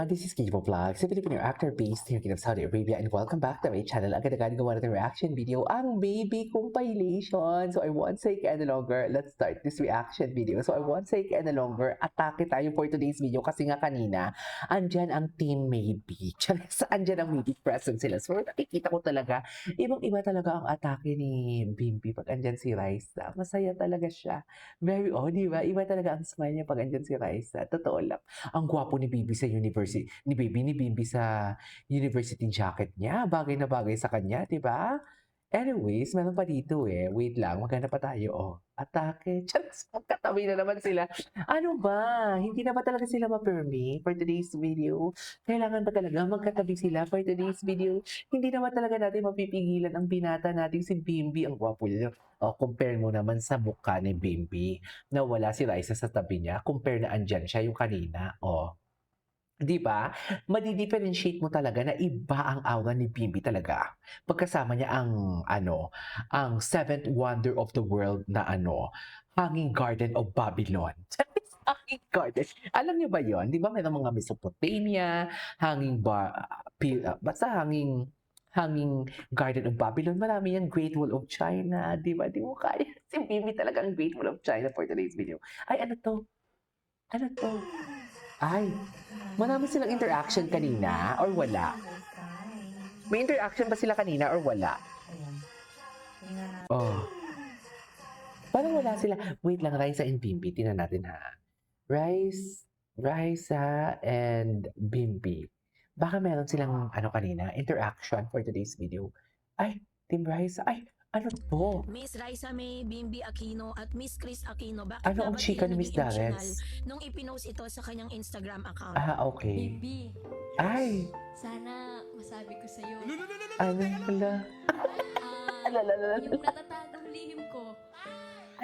everyone, this is Kivo Vlogs, a Filipino actor based here in Saudi Arabia, and welcome back to my channel. Agad-agad gawa natin reaction video, ang baby compilation. So I won't say any longer, let's start this reaction video. So I won't say any longer, atake tayo for today's video kasi nga kanina, andyan ang team maybe. Charis, andyan ang maybe present sila. So nakikita ko talaga, ibang-iba talaga ang atake ni Bimbi pag andyan si Raisa. Masaya talaga siya. Very, di ba? Iba talaga ang smile niya pag andyan si Raisa. Totoo lang. Ang gwapo ni Bibi sa university, ni Bibi sa university jacket niya. Bagay na bagay sa kanya, 'di ba? Anyways, meron pa dito Wait lang, maghanap pa tayo. Atake. Charis, magkatabi na naman sila. Ano ba? Hindi na ba talaga sila ma-permi for today's video? Kailangan ba talaga magkatabi sila for today's video? Hindi naman talaga natin mapipigilan ang binata nating si Bimbi. Ang gwapo niya. Compare mo naman sa mukha ni Bimbi na wala si Raisa sa tabi niya. Compare na andyan siya yung kanina. 'Di ba? Madi-differentiate mo talaga na iba ang aura ni Bimbi talaga. Pagkasama niya ang seventh wonder of the world na Hanging Garden of Babylon. Hanging Garden. Alam niyo ba 'yon? 'Di ba mayroong mga Mesopotamia, basta Hanging Garden of Babylon. Marami yan, Great Wall of China. 'Di ba? Di mo kaya. Si Bimbi talaga ang Great Wall of China for today's video. Ay, ano to? Ano to? Ay, marami silang interaction kanina or wala? May interaction ba sila kanina or wala? Oh, parang wala sila. Wait lang, Raisa and Bimbi. Tingnan natin ha. Raisa and Bimbi. Baka meron silang kanina, interaction for today's video. Ay, Team Raisa. Ay, ano to? Miss Raisa May, Bimbi Aquino at Miss Chris Aquino, bakit Ano ang ba chika ni kayo Miss naging emotional Dares? nung ipinost ito sa kanyang Instagram account? Okay. Bimbi, Ay, sana masabi ko sa'yo, ano pala? yung natatagong lihim ko.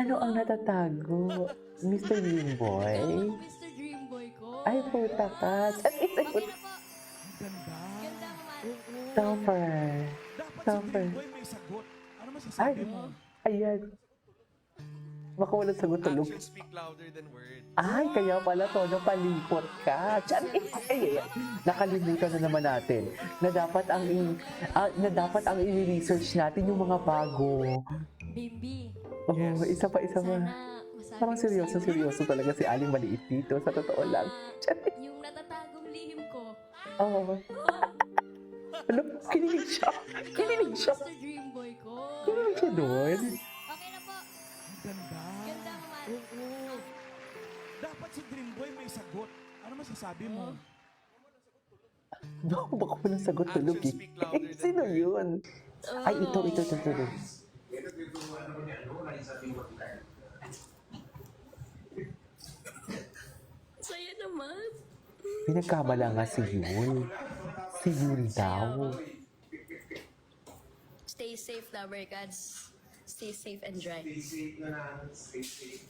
Ano ang natatago? Mr. Dreamboy? Ikaw, Mr. Dreamboy ko. Ay, puta ka. Okay na po. Ganda naman. Topper. Topper. May sagot. Ano Ay, masasabi mo? ayan. Baka walang sagot tulog. Actions speak louder than words. Ay, kaya pala to, napalipot ka. Ay. Nakalimutan na naman natin na dapat ang i-research natin yung mga bago. Bimbi, Isa pa. sana masabi Parang ko sa'yo, seryoso talaga si Aling Maliit dito, sa totoo lang. yung natatagong lihim ko. Ano? Kinilig siya. Mr. Dreamboy ko. Kinilig siya doon. Okay na po. Ganda. Ganda naman. Oo. Dapat si Dreamboy may sagot. Ano masasabi mo? Baka walang sagot tulog Actions speak louder than Sino words. yun? Ay, ito. Saya naman. Pinagkamala nga si Yul. Si Yul daw. Stay safe, lover gods. Stay safe and dry. Stay safe na lang, stay safe.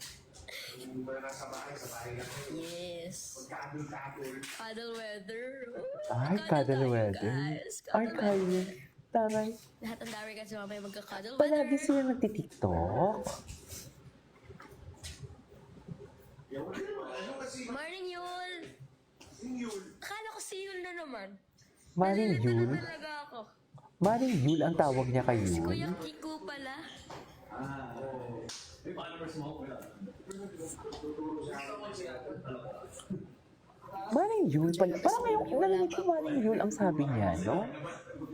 Kung wala nasa bahay, sa bahay lang kayo. Yes. Pagkadol-kadol. Cuddle weather. Ay, cuddle tayo, weather. guys. Ay, Cuddle kaya. weather. Taray. Lahat ng lover gods mamaya magka-cuddle Palagi weather. sila nagtitiktok. Morning, Yul. Akala ko si Yul na naman. Maring Nalilito Yul. na talaga ako. Maring Yul ang tawag niya kay Si Yul. Kuya Kiko pala. Maring Yul pala. Parang ngayon, narinig ko Maring Yul ang sabi niya, no?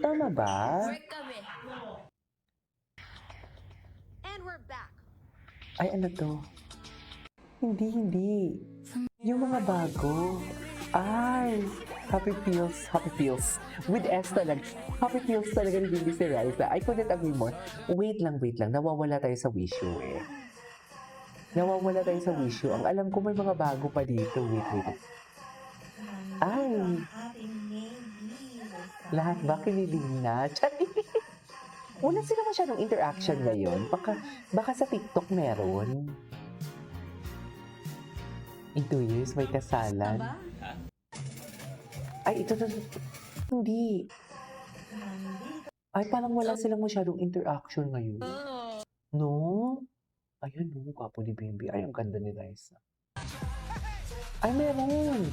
Tama ba? Work kami. And we're back. Ay, ano to? Hindi. Yung mga bago. Ay, Happy Feels. With S talaga. Happy Feels talaga ni Bibi si Raisa. I couldn't agree more. Wait lang. Nawawala tayo sa wisyo Nawawala tayo sa wisyo. Ang alam ko may mga bago pa dito. Wait. Ay. Lahat ba kinilig na? Wala sila masyadong interaction ngayon. Baka sa TikTok meron. In 2 years, may kasalan. Aba? Ay, ito. Hindi. Ay, parang wala silang masyadong interaction ngayon. No? Ayan, no. Kapo ni Bimbi. Ay, ang ganda ni Raisa. Ay, meron.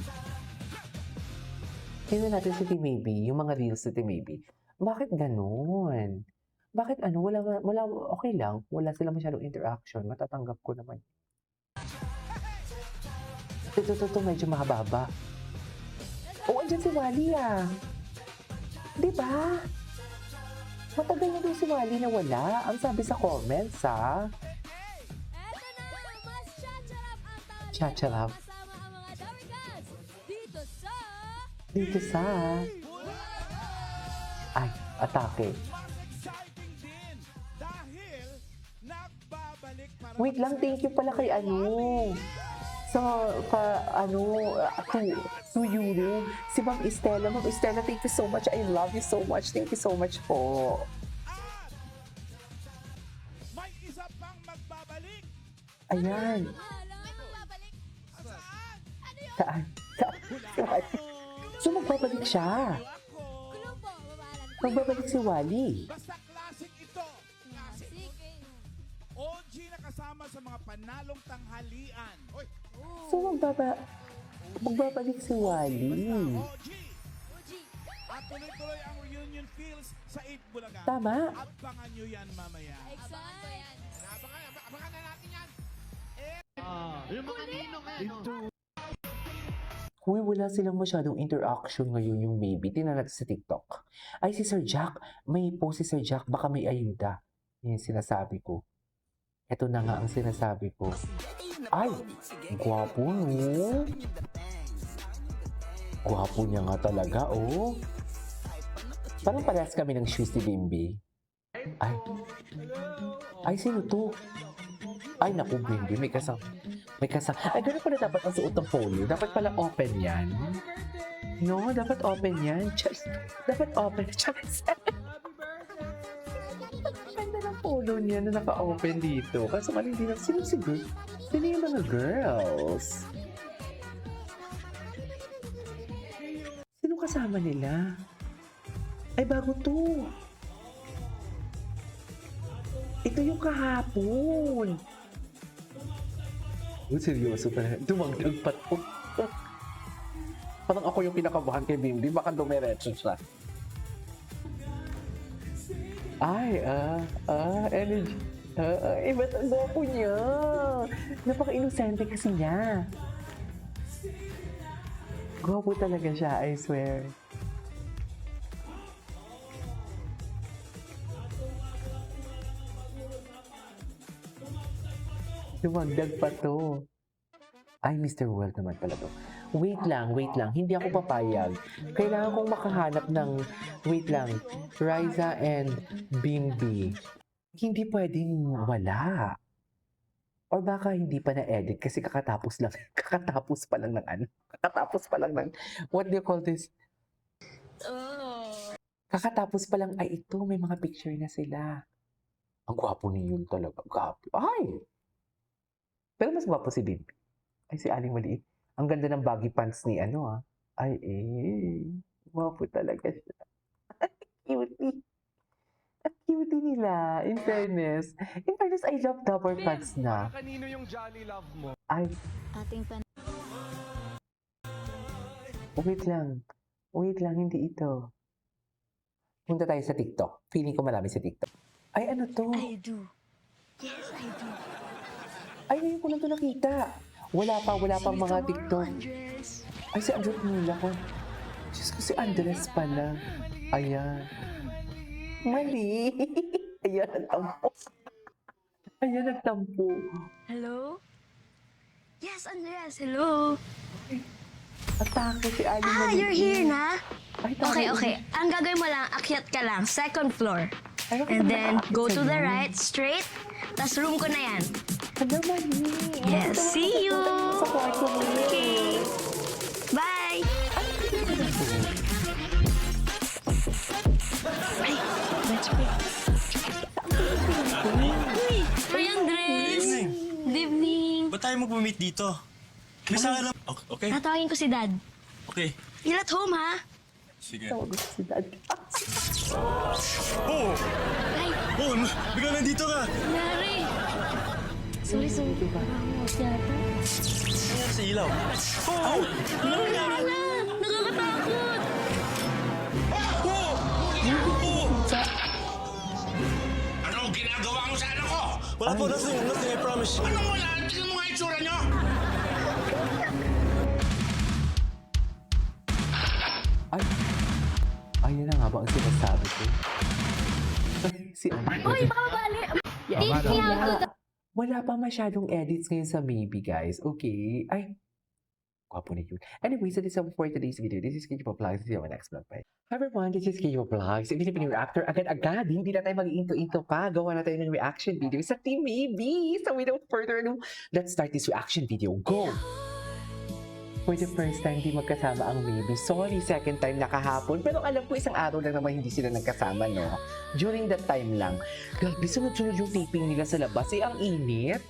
Tingnan natin si Team Maybe, yung mga reels ni Team Maybe. Bakit ganun? Bakit ano, wala, okay lang. Wala silang masyadong interaction. Matatanggap ko naman. Ito, medyo mahaba. Oo, andyan si Wally ah. Diba? Matagal na din si Wally na wala. Ang sabi sa comments ah. Eto na, mas chacharap ang tawag Chacharap. kasama ang mga Dorigas Dito sa... Ay, atake. Mas exciting din dahil nagbabalik para Wait lang, thank you pala kay ano. To Euro. Si Ma'am Estela. Ma'am Estela, thank you so much. I love you so much. Thank you so much po. At may isa pang magbabalik. Ayan. magbabalik. Saan? Saan? Saan? So, magbabalik siya. Ako. Kulong po, babalan ko. Magbabalik si Wally. Basta classic ito. Classic. Sige. OG na kasama sa mga panalong tanghalian. Oy, So, magbabalik si Wally. OG. Uji. At tuloy-tuloy ang reunion feels sa 8 Bulaga. Tama. Abangan nyo yan mamaya. Excited. Abangan na natin yan. Huy, wala silang masyadong interaction ngayon yung maybe. Tingnan natin sa TikTok. Ay, si Sir Jack. May post si Sir Jack. Baka may ayuda. Yan yung sinasabi ko. Ito na nga ang sinasabi ko. Ay, gwapo no. Gwapo niya nga talaga, oh. Parang parehas kami ng shoes ni Bimbi. Ay, sino to? Ay, naku, Bimbi, may kasang. Ay, ganun pala dapat ang suot ng polo. Dapat pala open yan. No, dapat open yan. Just, dapat open. Just, ganda ng polo niya na naka-open dito. Kaso man hindi na, sino yung mga girls? Sino kasama nila? Ay, bago to. Ito yung kahapon. Oh, seryoso talaga. Dumagdag pa to. Parang ako yung kinakabahan kay Bimbi. Baka dumiretso siya. Ay, energy. Ba't ang gwapo niya? Napaka-inosente kasi niya. Gwapo talaga siya, I swear. Dumagdag pa to. Ay, Mr. World naman pala to. Wait lang. Hindi ako papayag. Kailangan kong makahanap ng, wait lang, Riza and Bimbi. Hindi pwedeng wala. Or baka hindi pa na-edit kasi kakatapos pa lang ng, what do you call this? Kakatapos pa lang, ay ito, may mga picture na sila. Ang gwapo ni Yun talaga. Gwapo. Ay! Pero mas gwapo si Bimbi. Ay, si Aling Maliit. Ang ganda ng baggy pants ni Ay, gwapo talaga siya. Cutie. Ang cutie nila, in fairness. In fairness, I love double pants na. Kanino yung Jolly Love mo? Ay, Ating pan... wait lang, hindi ito. Punta tayo sa TikTok. Feeling ko marami sa TikTok. Ay, ano to? I do. Yes, I do. Ay, ngayon ko lang ito nakita. Wala pang mga TikTok. Andres. Ay, si Andres Mula ko. Diyos ko, si Andres pala. Ayan. Mali. Ayan, nagtampo. Hello? Yes, Andres. Hello. Atake si Ali Ah, you're here na? Ay, Okay. Ang gagawin mo lang, akyat ka lang, second floor. Ay, And then, nakakapit go to sa'yo. the right, straight. Tas room ko na yan. Ano, Mali? Yes, see you! Sa kwarto mo. Okay. Bye! Ay, let's go. Hi, Andres! Good evening. Ba't tayo mag-meet dito? May saan lang. Okay. Natawagin ko si Dad. Okay. You're at home, ha? Sige. Tawag ko si Dad. Oh! Ay, Oh! Bigla nandito ka! Nari! Sorry. Ramos yata. Nangyari sa ilaw? Oh! Wala! Nakakatakot! Wala po, nothing, I promise. Anong wala? Tingnan mo nga itsura nyo! Ay, ayun na nga ba ang sinasabi ko? Ay, si Uy, baka mabali. Wala pa masyadong edits ngayon sa Maybe, guys. Okay? Ay, gwapo na yun. Anyway, so this is for today's video. This is Kijo Vlogs. See you on my next vlog. Bye. Hi everyone, this is Kijo Vlogs. If you're a reactor, agad-agad, hindi na tayo mag-into-into pa. Gawa na tayo ng reaction video sa Team Maybe. So without further ado, let's start this reaction video. Go! For the first time, hindi magkasama ang Maybe. Sorry, second time nakahapon. Pero alam ko isang araw lang naman hindi sila nagkasama, no? During that time lang. Grabe, sunod-sunod yung taping nila sa labas. Eh, ang init.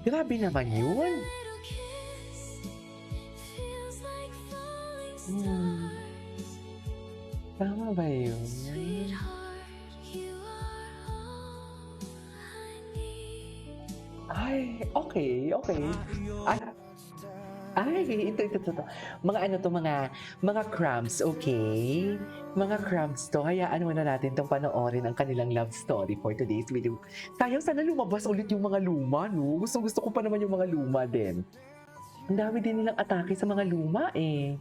Grabe naman yun. Tama ba yun? Ay, okay. Ito. Mga ano to, mga crumbs, okay? Mga crumbs to. Hayaan muna natin itong panoorin ang kanilang love story for today's video. Sayang sana lumabas ulit yung mga luma, no? Gusto ko pa naman yung mga luma din. Ang dami din nilang atake sa mga luma, eh.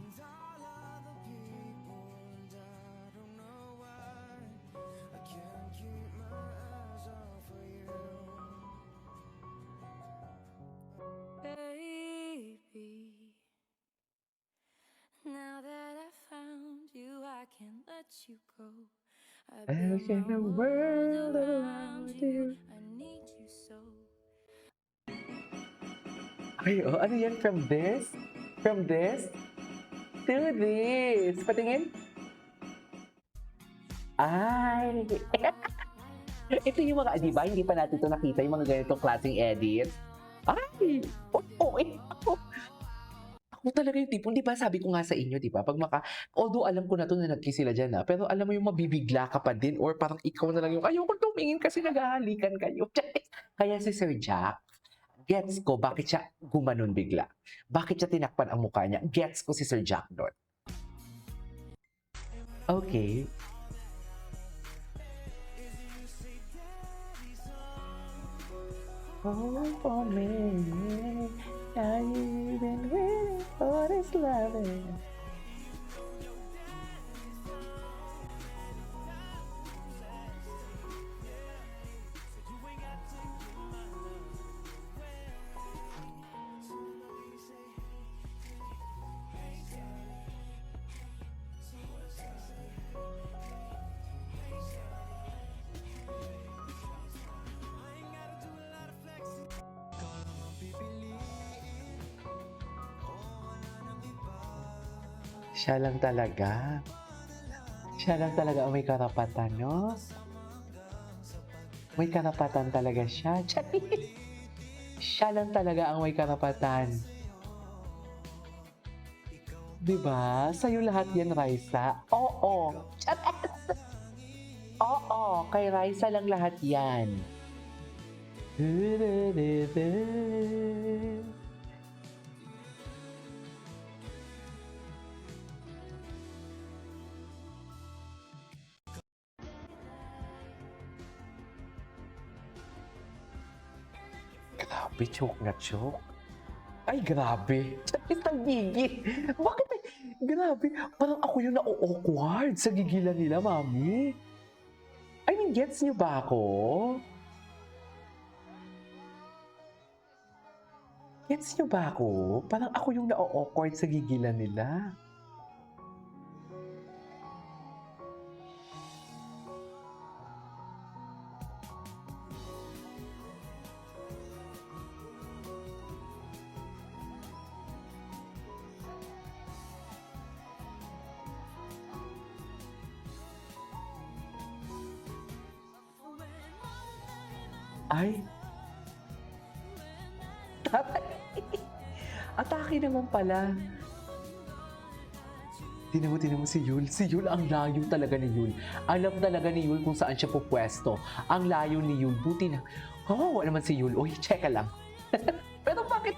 Now that I found you, I can't let you go. I I built can my world world around around you. you. I need you so. Ay, oh, ano yan? From this? From this? To this. Patingin. Ay. Ito yung mga, di ba? Hindi pa natin ito nakita yung mga ganitong klaseng edit. Ay! Ako talaga yung tipo, di ba sabi ko nga sa inyo, di ba? Although alam ko na to na nag-kiss sila dyan, pero alam mo yung mabibigla ka pa din or parang ikaw na lang yung, ayoko tumingin kasi naghahalikan kayo. Kaya si Sir Jack, gets ko bakit siya gumanon bigla. Bakit siya tinakpan ang mukha niya. Gets ko si Sir Jack doon. Okay. Oh, for me, now you've been waiting for this loving. Siya lang talaga. Siya lang talaga ang may karapatan, no? May karapatan talaga siya. Siya lang talaga ang may karapatan. Diba? Sa'yo lahat yan, Raisa. Oo. Oo. Kay Raisa lang lahat yan. Grabe, choke na choke. Ay, grabe. Isang gigi. Bakit? Grabe. Parang ako yung na-awkward sa gigilan nila, mami. I mean, gets niyo ba ako? Gets niyo ba ako? Parang ako yung na-awkward sa gigilan nila. Ay. Atake naman pala. Tinan mo si Yul. Si Yul, ang layo talaga ni Yul. Alam talaga ni Yul kung saan siya pupwesto. Ang layo ni Yul. Buti na. Kawawa naman si Yul. Uy, checka lang. Pero bakit?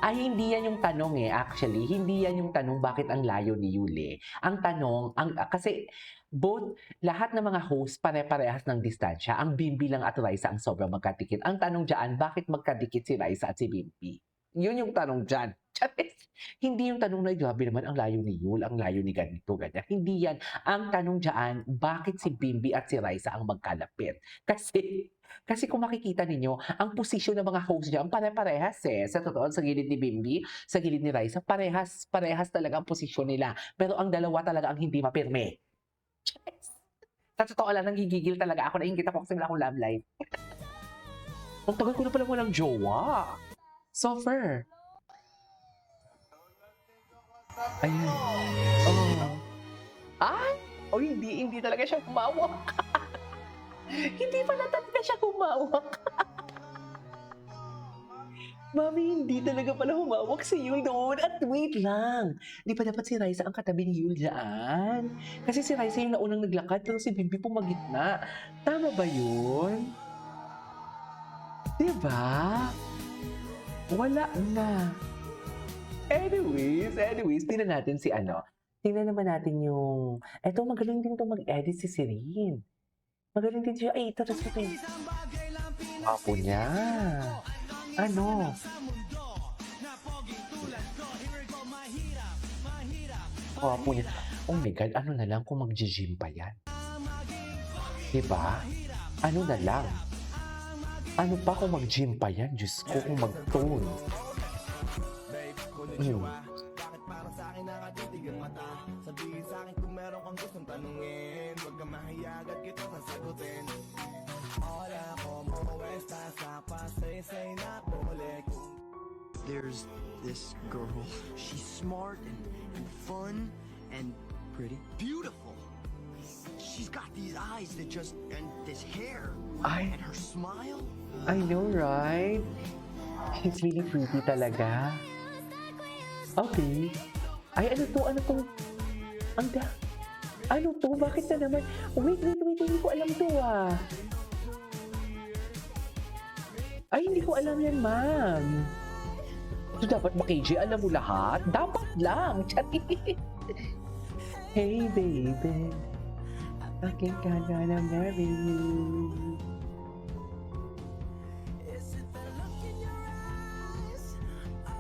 Ay, hindi yan yung tanong eh. Actually, hindi yan yung tanong bakit ang layo ni Yul eh. Ang tanong, kasi both, lahat ng mga host pare-parehas ng distansya. Ang Bimbi lang at Raisa ang sobrang magkadikit. Ang tanong dyan, bakit magkadikit si Raisa at si Bimbi? Yun yung tanong dyan. Charis! Hindi yung tanong na, grabe naman, ang layo ni Yul, ang layo ni ganito, ganyan. Hindi yan. Ang tanong dyan, bakit si Bimbi at si Raisa ang magkalapit? Kasi kung makikita ninyo, ang posisyon ng mga host niya, ang pare-parehas eh. Sa totoo, sa gilid ni Bimbi, sa gilid ni Raisa, parehas talaga ang posisyon nila. Pero ang dalawa talaga ang hindi mapirme. Charis! Sa totoo lang, nanggigigil talaga ako. Naingit ako kasi wala akong love life. Ang tagal ko na pala walang jowa. Suffer. Ayan. Oh. Ay! O hindi talaga siya humawak. Hindi pala talaga siya humawak. Mami, hindi talaga pala humawak si Yul doon. At wait lang. Di pa dapat si Raisa ang katabi ni Yul dyan. Kasi si Raisa yung naunang naglakad pero si Bimbi pumagitna. Tama ba yun? Diba? Wala na. Anyways, tingnan natin si ano. Tingnan naman natin yung... Eto, magaling din itong mag-edit si Serene. Magaling din siya. Ay, ito. Apo niya. Ano? Apo niya. Oh my God, ano na lang kung mag-gym pa yan? Diba? Ano na lang? Ano pa kung mag-gym pa yan? Diyos ko, kung mag-tone. Bakit parang sa akin nakatitig ang mata? Sabihin sa akin kung meron kang gustong tanungin. Huwag kang mahiyagat kita sasagutin. Hola, como estás? Napasay-say na ulit. There's this girl. She's smart and fun and pretty. Beautiful. She's got these eyes that just, and this hair. Ay. And her smile. I know, right? She's really pretty talaga. Okay. Ay, ano to? Ano to? Bakit na naman? Wait. Hindi ko alam to ah. Ay, hindi ko alam yan, ma'am. So, dapat ba, KJ? Alam mo lahat? Dapat lang. Hey, baby. I think I'm gonna marry you.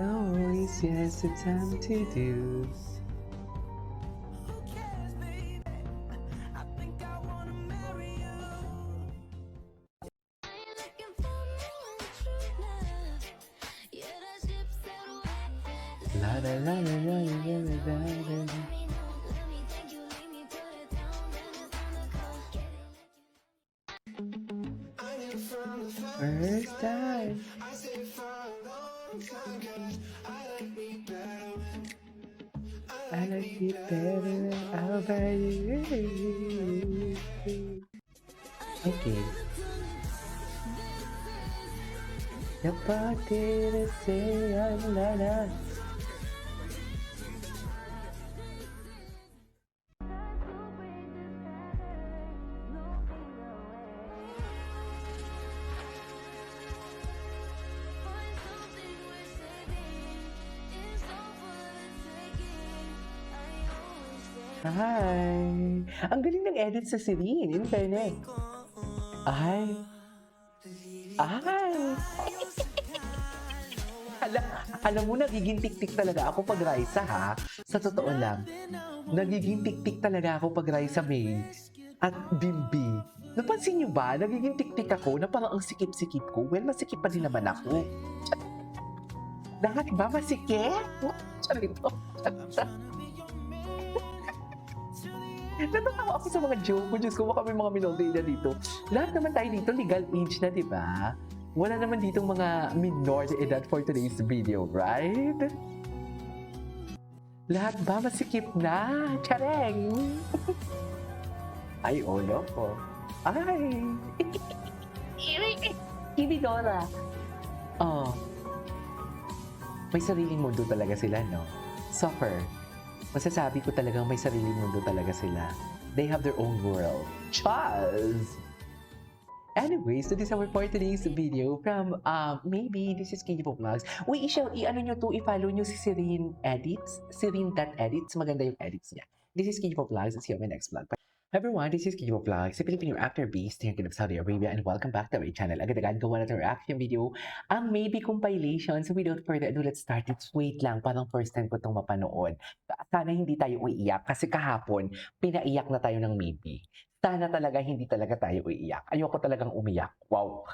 Always yes, the time to do. La la la la la la la la la. First time. I like it better. I'll buy you. Okay. The party to say la la. Hi! Ang galing ng edit sa Serene, in fairness. Ay! Alam mo, nagiging tik-tik talaga ako pag Raisa, ha? Sa totoo lang. Nagiging tik-tik talaga ako pag Raisa May at Bimbi. Napansin niyo ba? Nagiging tik-tik ako na parang ang sikip-sikip ko. Well, masikip pa din naman ako. Lahat ba masikip? Charito. Natatawa ako sa mga joke ko. Diyos ko, baka may mga minor na dito. Lahat naman tayo dito, legal age na, di ba? Wala naman ditong mga minor na edad for today's video, right? Lahat ba masikip na? Chareng! Ay, ulo ko. Ay! Ibidora! Oh. May sariling mundo talaga sila, no? Suffer. Masasabi ko talagang may sariling mundo talaga sila. They have their own world. Chaz! Anyways, so this is our for today's video from, maybe this is Kijipo Vlogs. Uy, i-ano nyo to, i-follow nyo si Serene Edits. Serene.edits. Maganda yung edits niya. This is Kijipo Vlogs. See you on my next vlog. Everyone, this is Kiyo Vlog, si Filipino actor based here in Saudi Arabia, and welcome back to my channel. Agad-agad gawa natin reaction video, ang Maybe compilation. So without further ado, let's start it. Wait lang, parang first time ko itong mapanood. Sana hindi tayo uiyak kasi kahapon, pinaiyak na tayo ng Maybe. Sana talaga hindi talaga tayo uiyak. Ayoko talagang umiyak. Wow.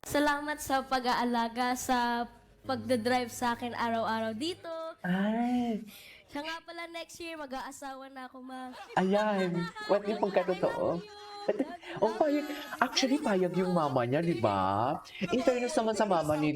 Salamat sa pag-aalaga, sa pagdadrive sa akin araw-araw dito. Ay, Siya nga pala next year, mag-aasawa na ako, ma. ayan. What if pagkatotoo? Oh, payag. Actually, payag yung mama niya, di ba? In fairness naman sa mama ni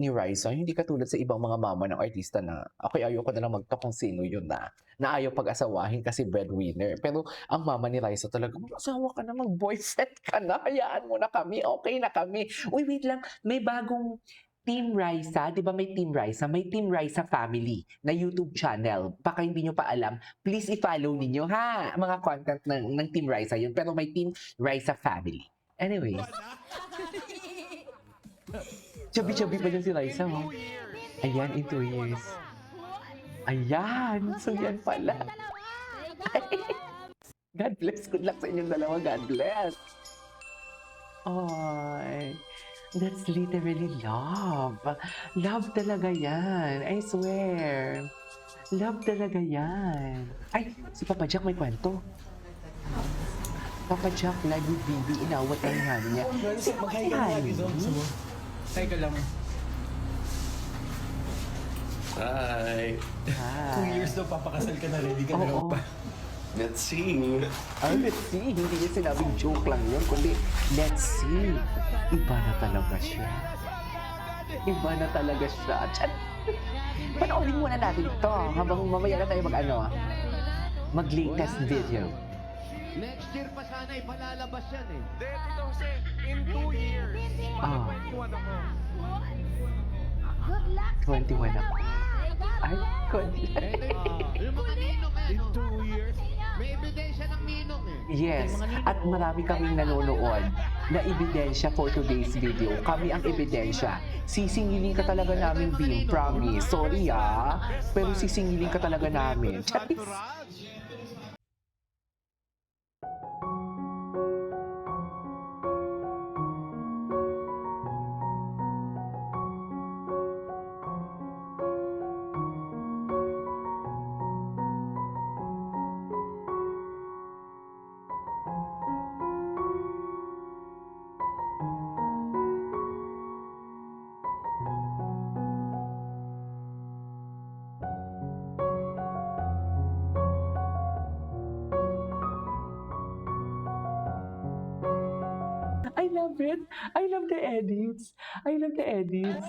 Raisa, hindi katulad sa ibang mga mama ng artista na ako ayoko na lang magta kung sino yun na ayaw pag-asawahin kasi breadwinner. Pero ang mama ni Raisa talaga, mag-asawa ka na, mag-boyfriend ka na, hayaan mo na kami, okay na kami. Uy, wait lang, may bagong Team Raisa, di ba may Team Raisa? May Team Raisa Family na YouTube channel. Baka hindi nyo pa alam, please i-follow ninyo ha, mga content ng Team Raisa yun. Pero may Team Raisa Family. Anyway. Chubby-chubby pa dyan si Raisa, oh. Ayan, in 2 years. Ayan, so yan pala. God bless. Good luck sa inyong dalawa. God bless. Ay. That's literally love. Love talaga yan. I swear. Love talaga yan. Ay, si Papa Jack may kwento. Papa Jack, live with Bibi, inawat ang honey niya. Sino ba yan? Tay ka lang. Hi. Hi. 2 years daw papakasal ka na, ready ka na raw Oo. pa. Let's see. Let's see. Hindi niya sinabing joke lang yun, kundi let's see. Iba na talaga siya. Iba na talaga siya. Tiyat. Panoorin muna natin ito habang mamaya na tayo mag-latest video. Next year pa sana ipalalabas yan eh. Dito kasi, in 2 years, Ah. 21 ako. 21 ako. Ay, good. Yung mga ninong eh. In 2 years. May ebidensya ng ninong eh. Yes, at marami kaming nanonood na ebidensya for today's video. Kami ang ebidensya. Sisingilin ka talaga namin, Bim. Promise. Sorry pero sisingilin ka talaga namin. Charis. I love it. I love the edits. I love the edits.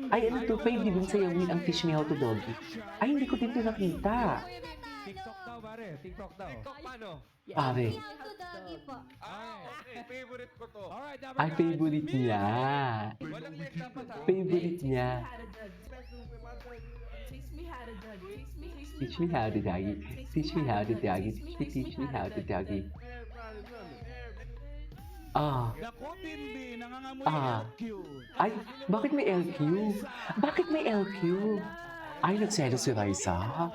Ay, ano to? Fave din sayawin ang Teach Me How to Doggy. Ay, hindi ko din ito nakita. TikTok daw, pare. TikTok daw. TikTok paano? Pare, Okay, favorite ko to. Alright, dapat ay favorite niya. Walang net dapat ha. Favorite niya. Teach me how to doggy. Teach me how to doggy. Teach me how to doggy. Ah. Dako, Bimbi, nangangamoy Ah. LQ. Ay, bakit may LQ? Bakit may LQ? Ay, nagselo si Raisa.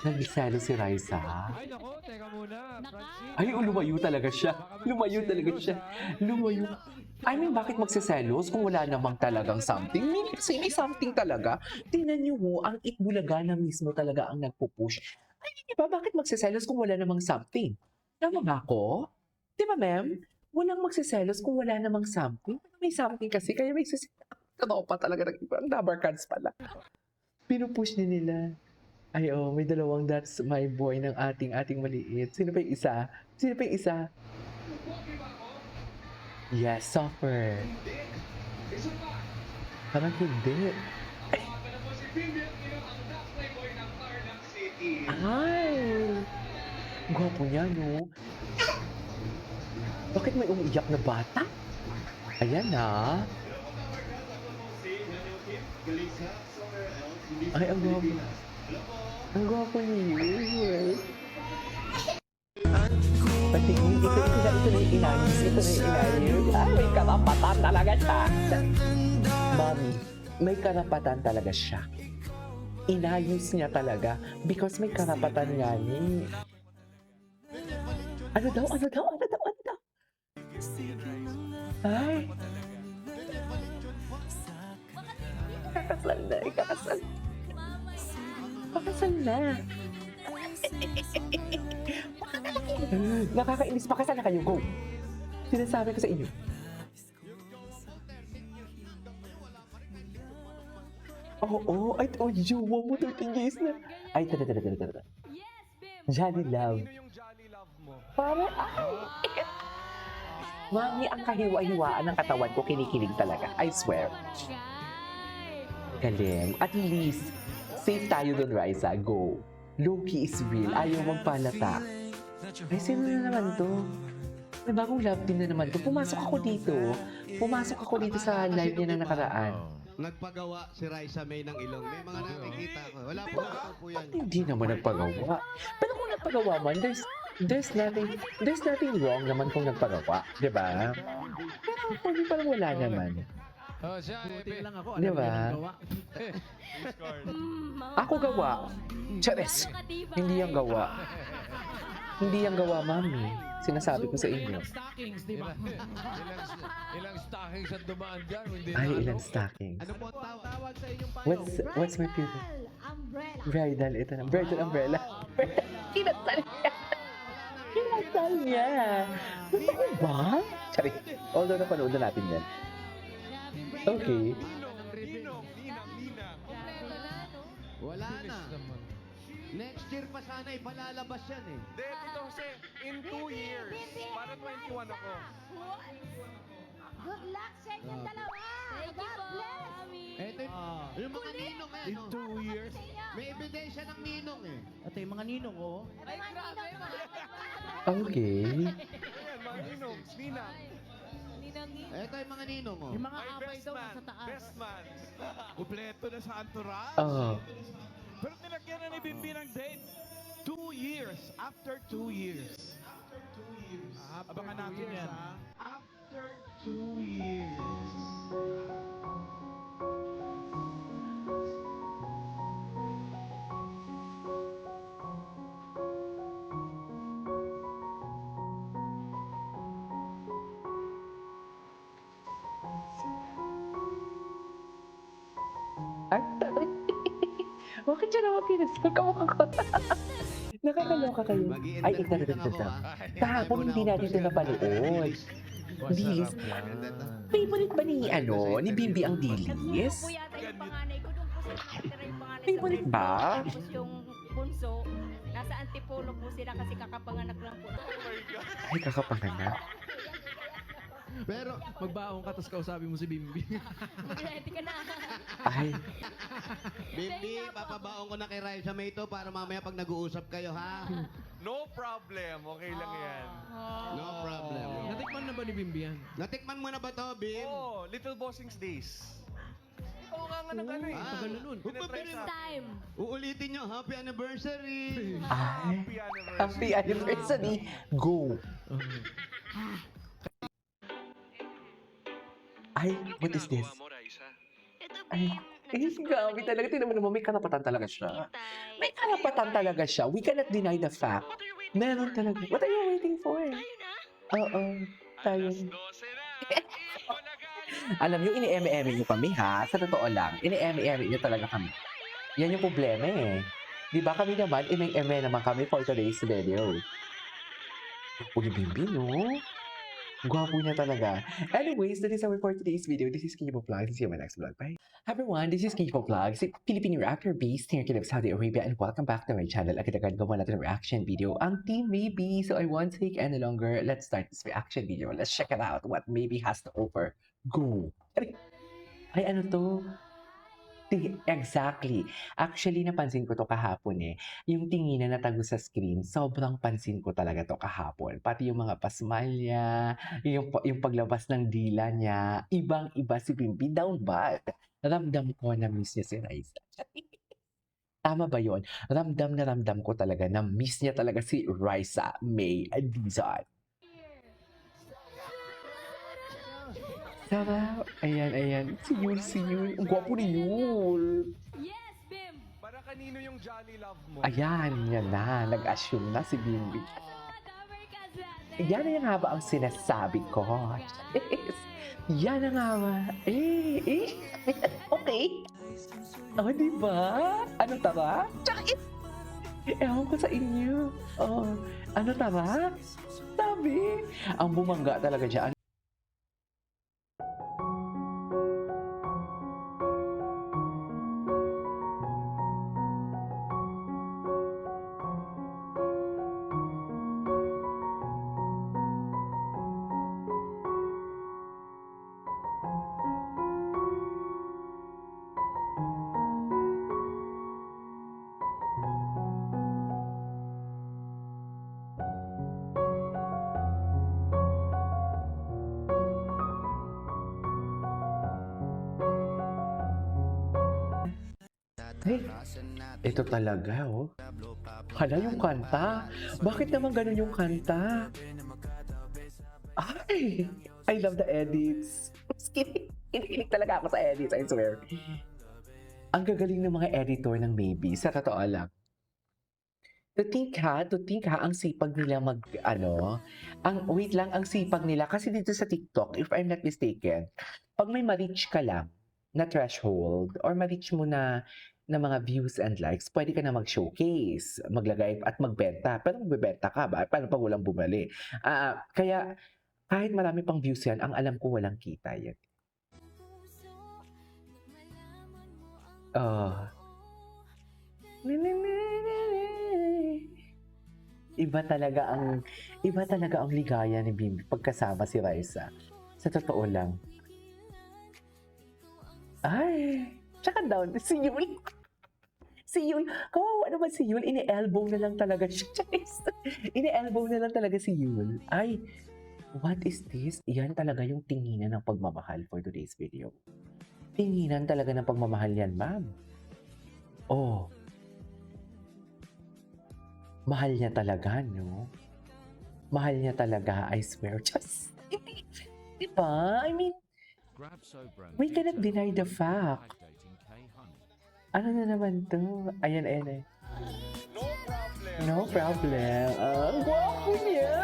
Nagselo si Raisa. Ay, nako, teka muna. Francis. Ay, lumayo talaga siya. Lumayo talaga siya. Lumayo. I mean, bakit magsiselos kung wala namang talagang something? Kasi may something talaga. Tingnan niyo ho, ang Itbulaga na mismo talaga ang nagpo-push. Ay, di ba, bakit magsiselos kung wala namang something? Tama ba ako? Di ba, ma'am? Walang magsiselos kung wala namang something. May something kasi, kaya may siselos. Totoo pa talaga ng iba. Ang number cards pala. Pinupush din nila. Ay, oh, may dalawang that's my boy ng ating maliit. Sino pa yung isa? Sino pa yung isa? Yes, suffer. Parang hindi. Ay! Gwapo niya, no? Bakit may umiiyak na bata? Ayan na. Ay, ang gwapo. Ang gwapo niya. Patingin, ito na yung inayos. Ito na yung inayos. Ay, may karapatan talaga siya. Mami, may karapatan talaga siya. Inayos niya talaga because may karapatan nga ni. Ano daw? Ay! Kakasal na, ikakasal. Pakasal na. Nakakainis, pakasal na kayo, go! Sinasabi ko sa inyo. Oo, ay, jowa mo, 13 years na. Ay, tara. Johnny Love. Sino yung Jolly Love mo? Parang, ay! Mami, ang kahiwa-hiwaan ng katawan ko, kinikilig talaga. I swear. Galing. At least, safe tayo dun, Raisa. Go. Loki is real. Ayaw magpalata. Ay, sino na naman to? May bagong love team na naman to. Pumasok ako dito sa live niya na nakaraan. Nagpagawa si Raisa May ng ilong. May mga nakikita ko. Wala po yan. Hindi naman nagpagawa. Pero kung nagpagawa man, there's nothing wrong naman kung nagpagawa. Di ba? Pero kung parang wala naman. Oh, siya, lang ako. Di ba? Ako gawa. Chares. Hindi yung gawa. Hindi yung gawa, mami. Sinasabi ko sa inyo. Stockings, di ba? Ilang stockings ang dumaan dyan. Hindi Ay, na ilang stockings. Ano po ang tawag sa inyong payo? What's my favorite? Bridal. Ito na. Bridal umbrella. Kinasal niya. Kinasal niya. Totoo ba? Sorry. Although napanood na natin yan. Okay. Ninong. Wala na. Next year pa sana ipalalabas yan eh. Hindi, Tito Jose, in 2 years. Para 21 ako. Good luck sa inyong dalawa. Thank you po, Mami. Eto yung mga ninong eh. In 2 years. May ebidensya ng ninong eh. Ito yung mga ninong, oh. Ay, grabe. Okay. Ayan, mga ninong, ninang. Eto yung mga ninong oh. Yung mga My abay best daw man. nasa taas. Best man. Kompleto na sa entourage. Oh. Pero nilagyan na ni Bimbi ng date. 2 years. After 2 years. Abangan natin yan. After 2 years. Ay, taray. Bakit siya naman pinasal? Kamukha ko. Nakakaloka kayo. Ay, ito. Kahapon hindi natin ito napanood. Dilis. Favorite ba ni, ni Bimbi ang dilis? Po yata yung panganay ko. Doon po sa nakatira yung panganay ko. Favorite ba? Tapos yung bunso, nasa antipolo po sila kasi kakapanganak lang po. Ay, kakapanganak. Pero Magbaong ka, tapos kausapin mo si Bimbi. Ready ka na. Ay, Bimbi, papabaon ko na kay Raisa May ito para mamaya pag nag-uusap kayo ha. No problem. Okay lang yan. No problem. Natikman na ba ni Bimbi yan? Natikman mo na ba to, Bim? Oh, Little Bossings Days. Ikaw nga ng ano eh. Ah, tagal na nun. Tinatry sa Time. Uulitin nyo, happy anniversary! ay. happy anniversary. Happy anniversary. Go. Ay, what is this? Ay, grabe talaga. Tingnan mo naman, may karapatan talaga siya. May karapatan talaga siya. We cannot deny the fact. Meron talaga. What are you waiting for? Oo, tayo. Alam niyo, ini-eme-eme niyo kami ha. Sa totoo lang, ini-eme-eme niyo talaga kami. Yan yung problema eh. Di ba kami naman, eme-eme naman kami for today's video. Uli Bimbi, no? Gwapo niya talaga. Anyways, that is our for today's video. This is Kipo Vlogs. See you in my next vlog. Bye. Hi everyone, this is Kipo Vlogs, Philippine reactor based here in Saudi Arabia, and welcome back to my channel. Agad-agad gawa natin ang reaction video ang Team Maybe. So I won't take any longer. Let's start this reaction video. Let's check it out. What Maybe has to offer. Go. Ay, ano to? Exactly. Actually, napansin ko to kahapon eh. Yung tingin na natago sa screen, sobrang pansin ko talaga to kahapon. Pati yung mga pasmal niya, yung paglabas ng dila niya, ibang-iba si Bimbi. Down bad. Ramdam ko na miss niya si Raisa. Tama ba yun? Ramdam ko talaga na miss niya talaga si Raisa May Dizon. Sarap. Ayan. Si Yul. Ang gwapo ni Yul. Yes, Bim. Para kanino yung Jolly Love mo? Ayan, yan na. Nag-assume na si Bimbi. Damer Kaza. Yan na nga ba ang sinasabi ko? Yes. Yan na nga ba? Okay. Oh, di ba? Ano tara? Tsaka ewan ko sa inyo. Oh, ano tara? Sabi. Ang bumangga talaga dyan. Hey, ito talaga, oh. Hala yung kanta. Bakit naman ganun yung kanta? Ay, I love the edits. Kinikilig talaga ako sa edits, I swear. Ang gagaling ng mga editor ng Baby, sa totoo lang. To think ha, ang sipag nila wait lang, ang sipag nila, kasi dito sa TikTok, if I'm not mistaken, pag may ma-reach ka lang na threshold, or ma-reach mo na mga views and likes, pwede ka na mag-showcase, maglagay at magbenta. Pero magbebenta ka ba? Paano pag walang bumali? Kaya, kahit marami pang views yan, ang alam ko walang kita yan. Iba talaga ang ligaya ni Bimbi pagkasama si Raisa. Sa totoo lang. Ay, tsaka down, si Yul. Kawawa naman si Yul, ini-elbow na lang talaga siya. Ini-elbow na lang talaga si Yul. Ay, what is this? Yan talaga yung tinginan ng pagmamahal for today's video. Tinginan talaga ng pagmamahal yan, ma'am. Oh. Mahal niya talaga, no? Mahal niya talaga, I swear. Just, diba? I mean, we cannot deny the fact. Ano na naman to? Ayan. No problem. Ang gwapo niya!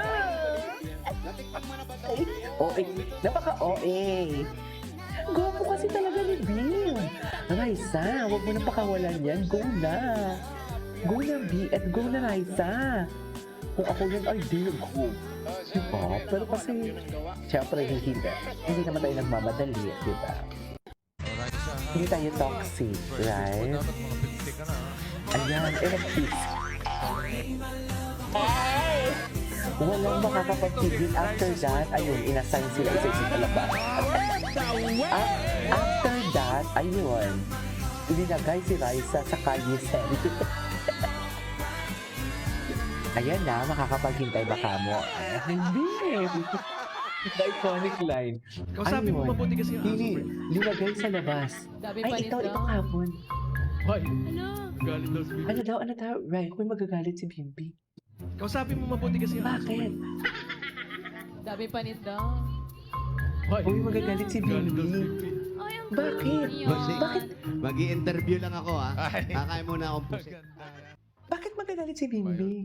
Napaka-OA. Gwapo kasi talaga ni Bim. Raisa, huwag mo na pakawalan yan. Go na. Go na, B. At go na, Raisa. Kung ako yan, ay, di go. Diba? Pero kasi, syempre, hindi naman tayo nagmamadali, diba? Hindi tayo toxic, right? Ayan, nag-kiss. Walang makakapagpigil. After that, ayun, inassign sila sa isang palabas. After that, ayun, ilinagay si Raisa sa Kalye Serie. Ayan na, makakapaghintay ba ka mo? Hindi. The iconic line. Kausapin mo mabuti kasi yung aso. Linagay sa labas. Ay, ito hapon. Hoy, galit daw si Bimbi. Ano daw? Right, may magagalit si Bimbi. Kausapin mo mabuti kasi yung aso. Bakit? Dami panit daw. Hoy, Uy, magagalit si galit daw si Bimbi. Bimbi. Bakit? Bakit? Mag-i-interview lang ako, ha? Kakain muna akong pusit. Bakit magagalit si Bimbi?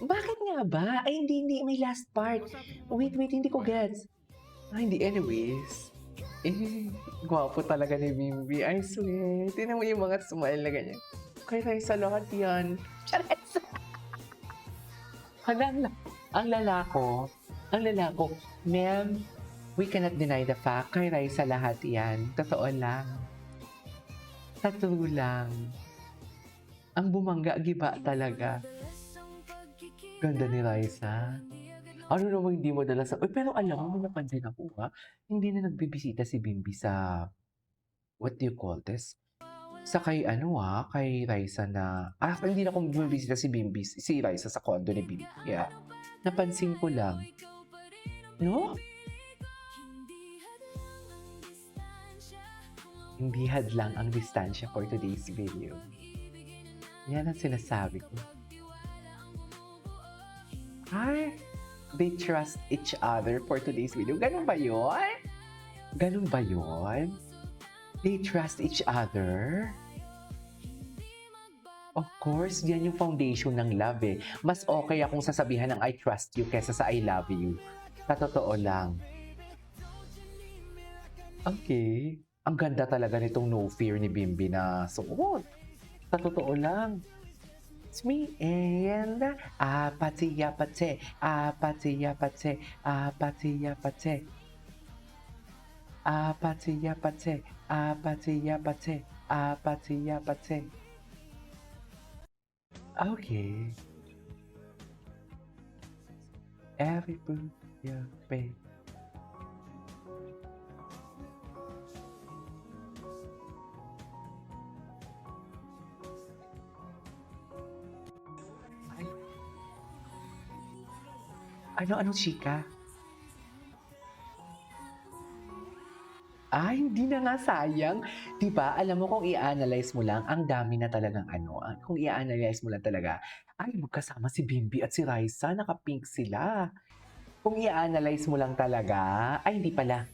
Bakit nga ba? Ay, hindi. May last part. Wait, hindi ko gets. Ay, hindi. Anyways. Gwapo talaga ni Bimbi. I swear. Tinan mo yung mga smile na ganyan. Kaya tayo sa lahat yan. Chares! Ang lalako, ma'am, we cannot deny the fact. Kaya tayo sa lahat yan. Totoo lang. Sa true lang. Ang bumangga, giba talaga. Ganda ni Raisa. Ano naman hindi mo dala sa... Uy, pero alam mo, napansin ako ha, hindi na nagbibisita si Bimbi sa... What do you call this? Sa kay Raisa na... hindi na akong bumibisita si Bimbi, si Raisa sa condo ni Bimbi. Yeah. Napansin ko lang. No? Hindi hadlang ang distansya for today's video. Yan ang sinasabi ko. Ay, they trust each other for today's video. Ganun ba yun? They trust each other? Of course, yan yung foundation ng love eh. Mas okay akong sasabihan ng I trust you kesa sa I love you. Sa totoo lang. Okay. Ang ganda talaga nitong No Fear ni Bimbi na suot. Sa totoo lang. It's me and apatse, apatse, apatse, apatse, apatse, apatse. Apatse, apatse, apatse, apatse, apatse, apatse. Okay. Every food you pay. Ano, chika? Ay, hindi na nga sayang. Diba, alam mo kung i-analyze mo lang, ang dami na talagang kung i-analyze mo lang talaga, ay, magkasama si Bimbi at si Raisa, naka-pink sila. Kung i-analyze mo lang talaga, ay, hindi pala.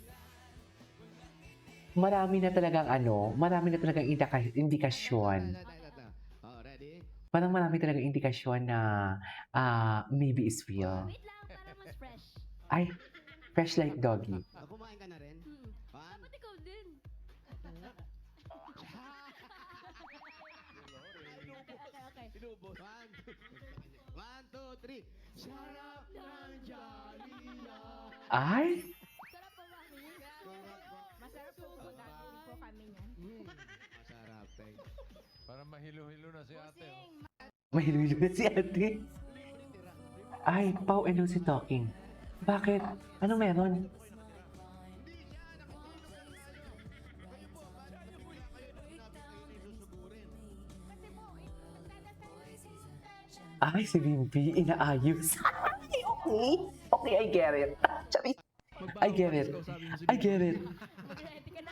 Marami na talagang indikasyon. Oh, ready? Parang marami talagang indikasyon na maybe is real. Wait lang, para mas fresh. Ay, fresh like doggy. Kumain ka na rin? One, Dapat ikaw din. one, two, three. Sarap ng Jollibee. Ay, Sarap pa, mami. Masarap po po kami niyan. Masarap, thank Para mahilo-hilo na si ate. Oh. mahilo na si ate. Ay, Pau, ano si talking? Bakit? Ano meron? Ay, si Bimbi, inaayos. Ay, okay. Okay, I get it. Sabi, I get it. I get it. Mag-ready ka na.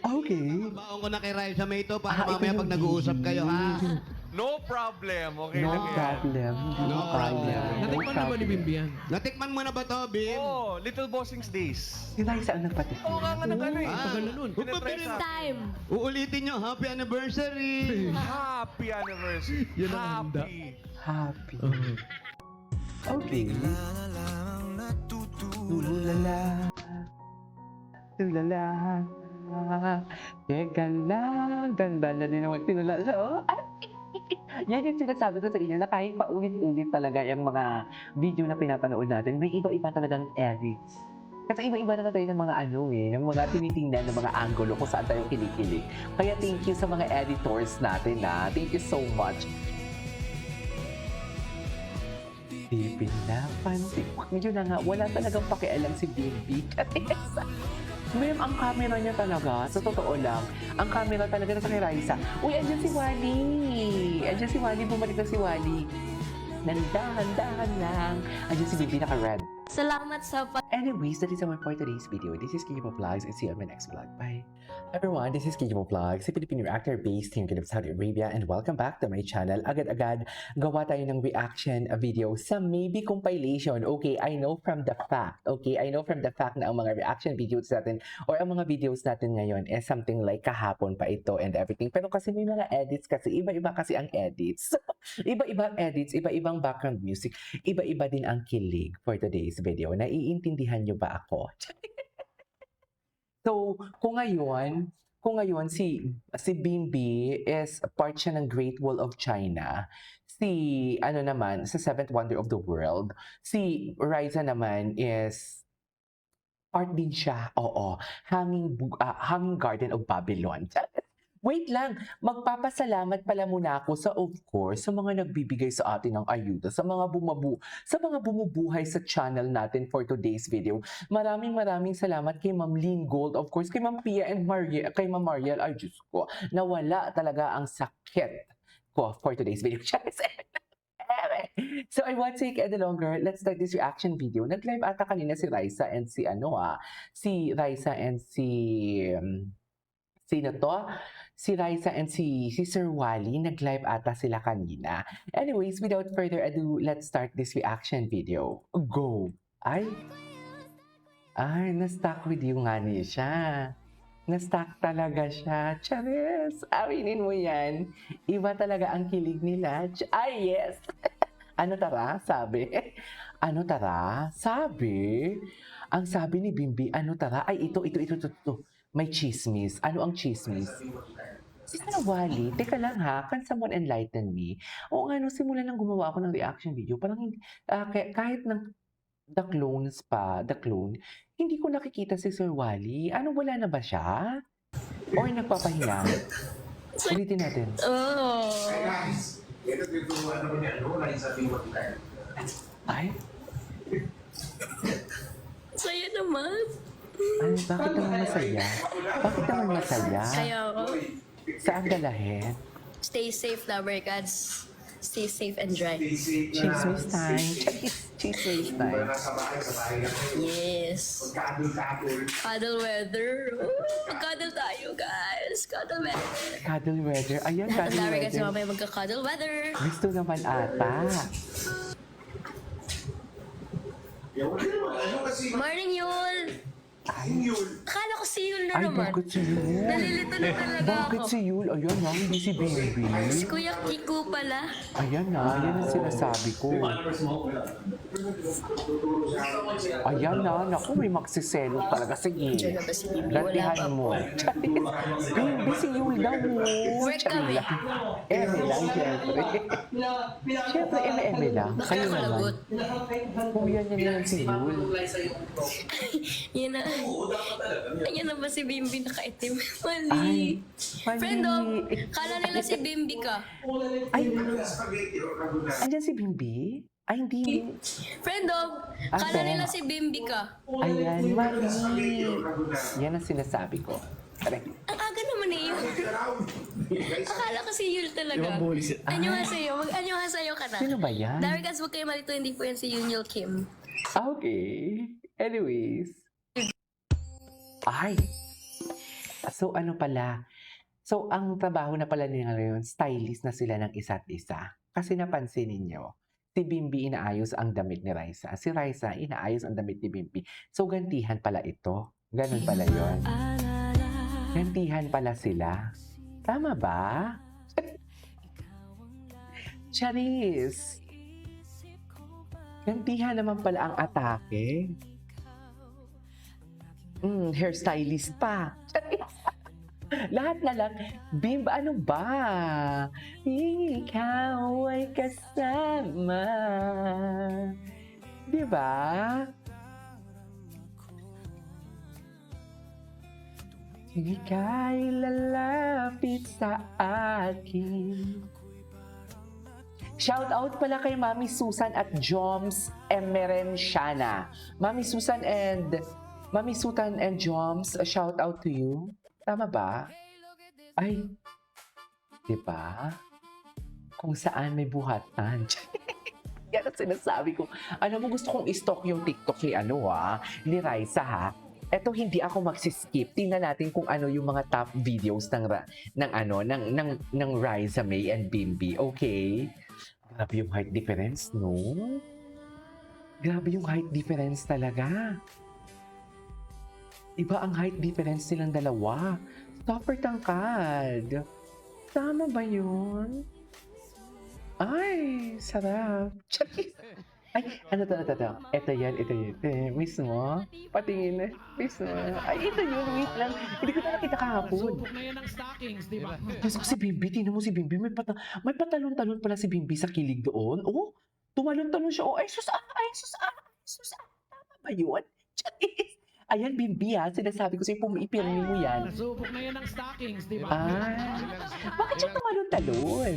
Okay. Baon ko na kay Raisa May ito para Ah, mamaya ito pag yung nag-uusap Bimbi. kayo, ha? No problem. Okay No lang yan. problem. Hindi No mo kaya. problem. No Natikman na ba ni problem. Bimbi yan? Natikman mo na ba to, Bim? Oh, Little Bossings Days. Si Raisa ang nagpatikin. Oo nga ng ano eh. Tagal na nun. Tinatry This sa time. Uulitin nyo, happy anniversary! Happy anniversary. Yan ang handa. Happy. Happy. Okay. Tulala. Tulala. Teka lang. Ganda na din naman tinula. So, yan yung sinasabi ko sa inyo na kahit paulit-ulit talaga yung mga video na pinapanood natin, may iba-iba talagang edits. Kasi iba-iba na tayo ng mga ng mga tinitingnan ng mga angulo kung saan tayo kinikilig. Kaya thank you sa mga editors natin Thank you so much. Di pinapansin. Medyo na nga, wala talagang pakialam si Bimbi. Ma'am, ang camera niya talaga, sa totoo lang, ang camera talaga nasa kay Raisa. Uy, andyan si Wally! Andyan si Wally, bumalik na si Wally. Nandahan-dahan lang. Andyan si Bimbi naka-red. Salamat sa Anyways, that is all for today's video. This is Kikimo Vlogs and see you on my next vlog. Bye! Everyone, this is Kikimo Vlogs, a Filipino reactor based here in Saudi Arabia, and welcome back to my channel. Agad-agad, gawa tayo ng reaction video sa maybe compilation. Okay, I know from the fact na ang mga reaction videos natin or ang mga videos natin ngayon is something like kahapon pa ito and everything. Pero kasi may mga edits kasi, iba-iba kasi ang edits. Iba-ibang edits, iba-ibang background music, iba-iba din ang kilig for today's video. Naiintindihan niyo ba ako? So, kung ngayon si Bimbi is part siya ng Great Wall of China, naman, sa Seventh Wonder of the World, si Raisa naman is part din siya, Hanging Garden of Babylon. Wait lang, magpapasalamat pala muna ako of course, sa mga nagbibigay sa atin ng ayuda, sa mga bumubuhay sa channel natin for today's video. Maraming salamat kay Ma'am Lynn Gold, of course, kay Ma'am Pia and kay Ma'am Mariel, ay Diyos ko, nawala talaga ang sakit ko for today's video. So I won't take any longer. Let's start this reaction video. Nag-live ata kanina si Raisa and sino to? Si Raisa and si Sir Wally, nag-live ata sila kanina. Anyways, without further ado, let's start this reaction video. Go! Ay, na-stuck with you nga niya siya. Na-stuck talaga siya. Charis! Aminin mo yan. Iba talaga ang kilig nila. Ay, yes! Ano tara? Sabi. Ano tara? Sabi. Ang sabi ni Bimbi, ano tara? Ay, ito. May chismis. Ano ang chismis? Si Wally, teka lang ha, can someone enlighten me? Oo nga, no, simula nang gumawa ako ng reaction video, parang hindi, kahit ng The Clone, hindi ko nakikita si Sir Wally. Ano, wala na ba siya? Or nagpapahinga? Ulitin natin. Oh. Ay, Saya naman. ay, bakit naman masaya? Bakit naman masaya? Kaya ako. Saan dalahin? Stay safe, lover gods. Stay safe and dry. Chismis time. Chismis time. Yes. Cuddle weather. Cuddle tayo, guys. Cuddle weather. Cuddle weather. Ayan, cuddle Lover gods, weather. mamaya magka-cuddle weather. Gusto naman ata. Morning, Yul. Akala ko si Yul na Ay, naman. bakit si Yul? Nalilito na talaga Bakit ako. si Yul? Ayan na, hindi si Baby. Si Kuya Kiko pala. Ayan na, yan ang sinasabi ko. Ayan na, naku, may magsiselo talaga. Sige, Diyan na ba si Bibi? Wala pa lantihan mo. Baby, si Yul daw. Work kami. Eme lang, syempre. Syempre, eme lang. Baka Kayo nakalagot. naman. Kung yan yan si Yul. Yan na. Ayan na ba si Bimbi nakaitim? Ay, Mali. mali. Friendo, kala nila si Bimbi ka. Ay, andyan si Bimbi? Ay, hindi. Friendo, kala Ate. nila si Bimbi ka. Ayan, mali. Yan ang sinasabi ko. Correct. Ang aga naman eh yun. Akala ko si Yul talaga. Anyo nga sa'yo. Anyo nga sa'yo ka na. Sino ba yan? Darigas, huwag kayo malito. Hindi po yan si Yul Kim. Okay. Anyways. Ay. So, ano pala? So, ang trabaho na pala nila ngayon, stylist na sila ng isa't isa. Kasi napansin ninyo, si Bimbi inaayos ang damit ni Raisa. Si Raisa inaayos ang damit ni Bimbi. So, gantihan pala ito. Ganun pala yon. Gantihan pala sila. Tama ba? Charis. Gantihan naman pala ang atake. Hairstylist pa. Lahat na lang. Bim, ano ba? Ikaw ay kasama. Di ba? Ika'y lalapit sa akin. Shout out pala kay Mami Susan at Joms Emerenciana. Mami Susan and Joms, a shout out to you. Tama ba? Ay, di ba? Kung saan may buhatan. Yan ang sinasabi ko. Ano mo, gusto kong i-stalk yung TikTok ni Raisa ha. Eto, hindi ako magsiskip. Tingnan natin kung ano yung mga top videos ng Raisa May and Bimbi. Okay? Grabe yung height difference, no? Grabe yung height difference talaga. Iba ang height difference nilang dalawa. Super tangkad. Tama ba yun? Ay, sarap. Charis. Ay, ano to? Ito yan. Mismo. Patingin na. Mismo. Ay, ito yun. Wait lang. Hindi ko na nakita kahapon. Subok na yan ng stockings, di ba? Diyos ko si Bimbi. Tingnan mo si Bimbi. May patalon-talon pala si Bimbi sa kilig doon. Oh, tumalon-talon siya. Oh, ay, sus. Tama ba yun? Charis. Ayan, Bimbi ha. Sinasabi ko sa'yo, ipirmi mo yan. Nasubok na yan ng stockings, di ba? Ah, bakit siya tumalon-talon?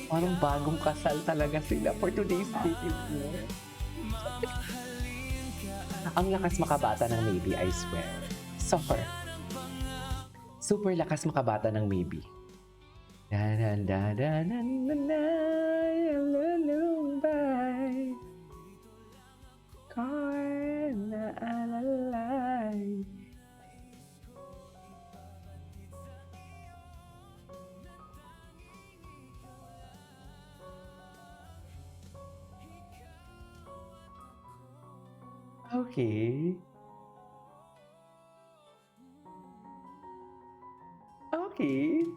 Parang bagong kasal talaga sila for today's video. Ang lakas makabata ng Maybe, I swear. Super lakas makabata ng Maybe. Lumbay. Ko'y naalalay. Okay. Okay.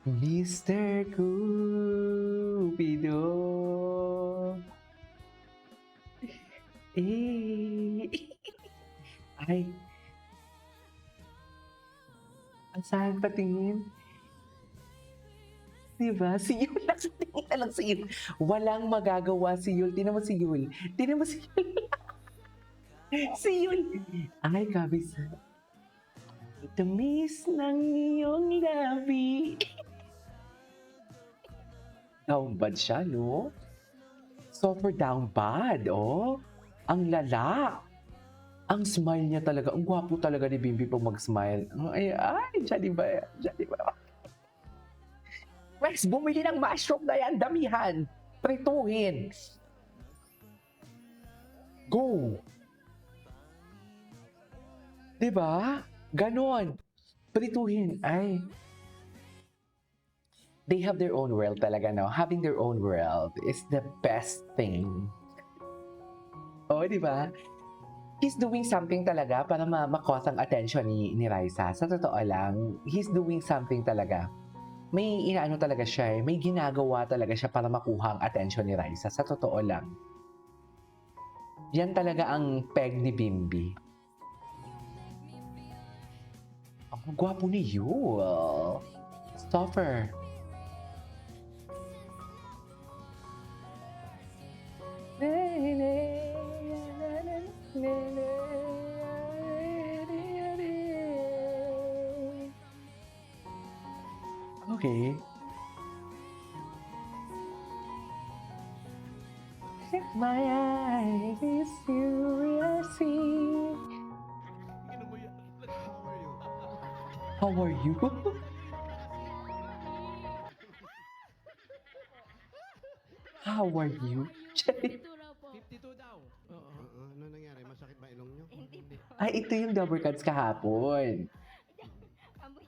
Mr. Cupido. Eh. Ay. Saan patingin? Diba? Si Yul lang. Tingin na lang si Yul. Walang magagawa si Yul. Tingnan mo si Yul. Tingnan mo si Yul. Si Yul. Ay, kabis. Tamis ng iyong labi. Down bad siya, no? Super down bad, oh. Ang lala. Ang smile niya talaga. Ang gwapo talaga ni Bimbi pag mag-smile. Ay, Johnny ba? Johnny ba? Rex, bumili ng mushroom na yan. Damihan. Prituhin. Go. Diba? Ganon. Prituhin. Ay. They have their own world talaga, no? Having their own world is the best thing. Oh, di ba? He's doing something talaga para ma-cause ang attention ni Raisa. Sa totoo lang, he's doing something talaga. May inaano talaga siya, may ginagawa talaga siya para makuha ang attention ni Raisa. Sa totoo lang. Yan talaga ang peg ni Bimbi. Ang gwapo ni Yul. Stoffer. Okay. If my eyes you will see. How are you? How are you? 52 daw. Oo. Ano nangyari? Masakit ba ilong nyo? Ay, ito yung double cuts kahapon.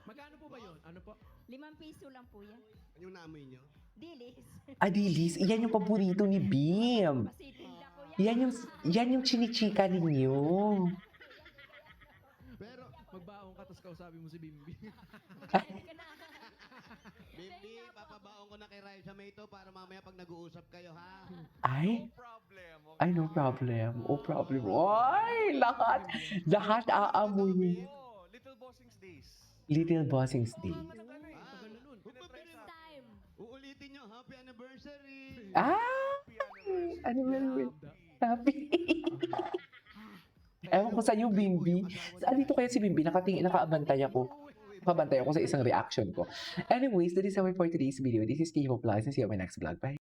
Magkano po ba yun? Ano po? 5 piso lang po yan. Ano yung naamoy nyo? Dilis. Adilis, yan yung paborito ni Bim. Masitinda ko yan. Yan yung chinichika ninyo. Pero, Magbaong ka, tapos kausapin mo si Bimbi. Bimbi, papabaon ko na kay Raisa May ito para mamaya pag nag-uusap kayo, ha? Ay, ay, no problem. No problem. Ay, lahat aamuyin. Little Bossings Days. Little Bossings Day. Time. Uulitin nyo, happy anniversary! Ano ba yun? Happy. Ewan ko sa'yo, Bimbi. Dito kaya si Bimbi, nakaabantay ako. Nakabantay ako sa isang reaction ko. Anyways, that is our for today's video. This is Kiho Plus and see you on my next vlog. Bye!